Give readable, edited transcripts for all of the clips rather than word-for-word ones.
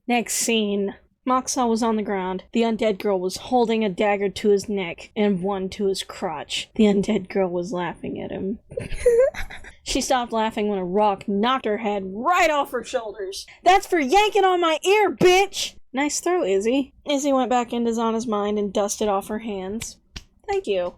Next scene. Moxa was on the ground. The undead girl was holding a dagger to his neck and one to his crotch. The undead girl was laughing at him. She stopped laughing when a rock knocked her head right off her shoulders. "That's for yanking on my ear, bitch!" "Nice throw, Izzy." Izzy went back into Xanna's mind and dusted off her hands. "Thank you."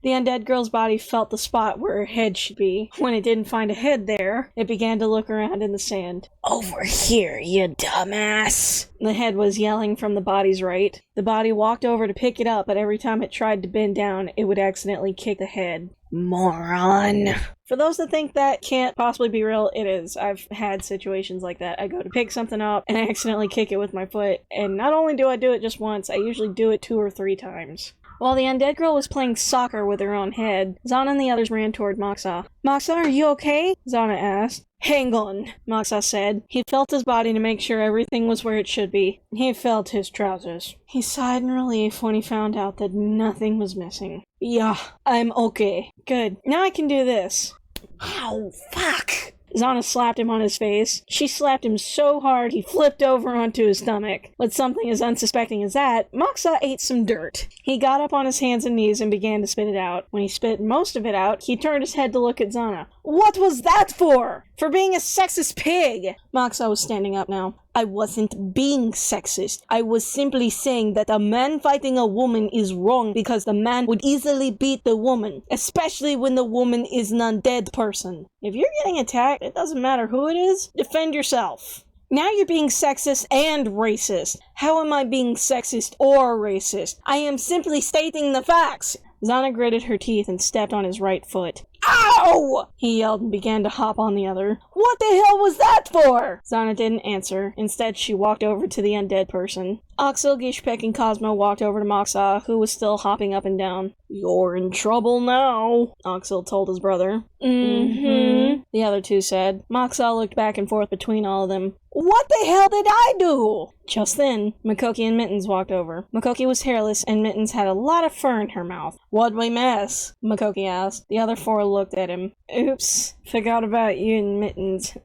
The undead girl's body felt the spot where her head should be. When it didn't find a head there, it began to look around in the sand. "Over here, you dumbass!" The head was yelling from the body's right. The body walked over to pick it up, but every time it tried to bend down, it would accidentally kick the head. "Moron!" For those that think that can't possibly be real, it is. I've had situations like that. I go to pick something up, and I accidentally kick it with my foot, and not only do I do it just once, I usually do it 2 or 3 times. While the undead girl was playing soccer with her own head, Xanna and the others ran toward Moxa. "Moxa, are you okay?" Xanna asked. "Hang on," Moxa said. He felt his body to make sure everything was where it should be. He felt his trousers. He sighed in relief when he found out that nothing was missing. "Yeah, I'm okay." "Good. Now I can do this." "Ow, fuck!" Xanna slapped him on his face. She slapped him so hard he flipped over onto his stomach. With something as unsuspecting as that, Moxa ate some dirt. He got up on his hands and knees and began to spit it out. When he spit most of it out, he turned his head to look at Xanna. "What was that for?" "For being a sexist pig!" Moxa was standing up now. "I wasn't being sexist. I was simply saying that a man fighting a woman is wrong because the man would easily beat the woman, especially when the woman is an undead person. If you're getting attacked, it doesn't matter who it is, defend yourself." "Now you're being sexist and racist." "How am I being sexist or racist? I am simply stating the facts." Xanna gritted her teeth and stepped on his right foot. "Ow!" he yelled and began to hop on the other. "What the hell was that for?" Xanna didn't answer. Instead, she walked over to the undead person. Oxel, Gishpek, and Cosmo walked over to Moxa, who was still hopping up and down. "You're in trouble now," Oxel told his brother. "Mm-hmm," the other two said. Moxa looked back and forth between all of them. "What the hell did I do?" Just then, Makoki and Mittens walked over. Makoki was hairless, and Mittens had a lot of fur in her mouth. "What'd we miss?" Makoki asked. The other 4 looked at him. "Oops, forgot about you and Mittens,"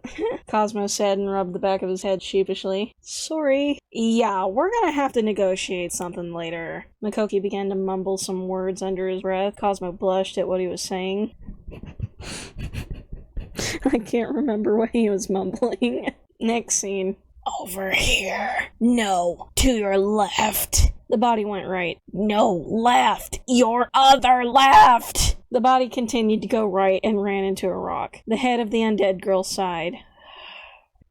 Cosmo said and rubbed the back of his head sheepishly. "Sorry." "Yeah, we're gonna have to negotiate something later." Makoki began to mumble some words under his breath. Cosmo blushed at what he was saying. I can't remember what he was mumbling. Next scene. "Over here." "No, to your left." The body went right. "No, left. Your other left." The body continued to go right and ran into a rock. The head of the undead girl sighed.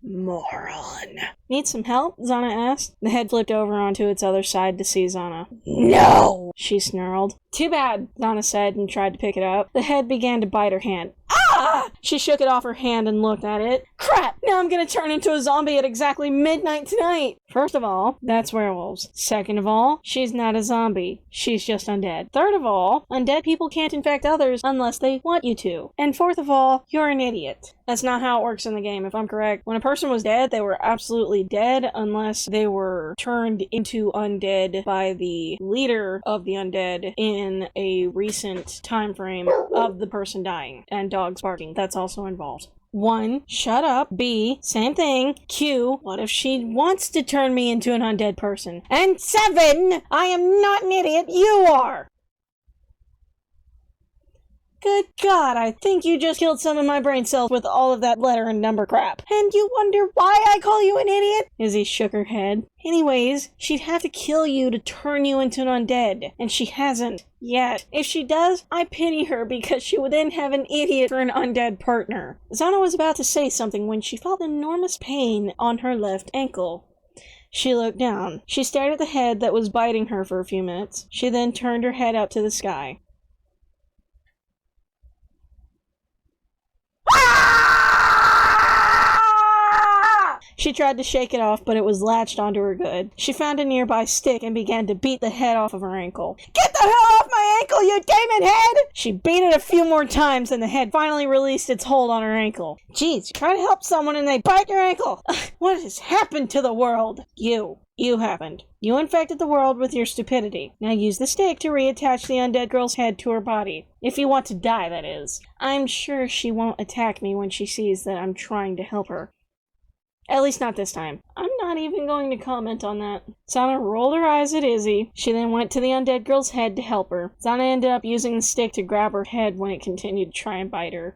"Moron." "Need some help?" Xanna asked. The head flipped over onto its other side to see Xanna. "No!" she snarled. "Too bad," Xanna said and tried to pick it up. The head began to bite her hand. "Ah!" She shook it off her hand and looked at it. "Crap! Now I'm gonna turn into a zombie at exactly midnight tonight!" First of all, that's werewolves. Second of all, she's not a zombie. She's just undead. Third of all, undead people can't infect others unless they want you to. And fourth of all, you're an idiot. That's not how it works in the game, if I'm correct. When a person was dead, they were absolutely dead unless they were turned into undead by the leader of the undead in a recent time frame of the person dying. And dogs barking, that's also involved. 1. Shut up. B. Same thing. Q. What if she wants to turn me into an undead person? And 7. I am not an idiot. You are. Good God, I think you just killed some of my brain cells with all of that letter and number crap. And you wonder why I call you an idiot? Izzy shook her head. Anyways, she'd have to kill you to turn you into an undead, and she hasn't yet. If she does, I pity her because she would then have an idiot for an undead partner. Xanna was about to say something when she felt enormous pain on her left ankle. She looked down. She stared at the head that was biting her for a few minutes. She then turned her head up to the sky. She tried to shake it off, but it was latched onto her good. She found a nearby stick and began to beat the head off of her ankle. "Get the hell off my ankle, you demon head!" She beat it a few more times and the head finally released its hold on her ankle. Jeez, you try to help someone and they bite your ankle! What has happened to the world? You happened. You infected the world with your stupidity. Now use the stick to reattach the undead girl's head to her body. If you want to die, that is. I'm sure she won't attack me when she sees that I'm trying to help her. At least not this time. I'm not even going to comment on that. Xanna rolled her eyes at Izzy. She then went to the undead girl's head to help her. Xanna ended up using the stick to grab her head when it continued to try and bite her.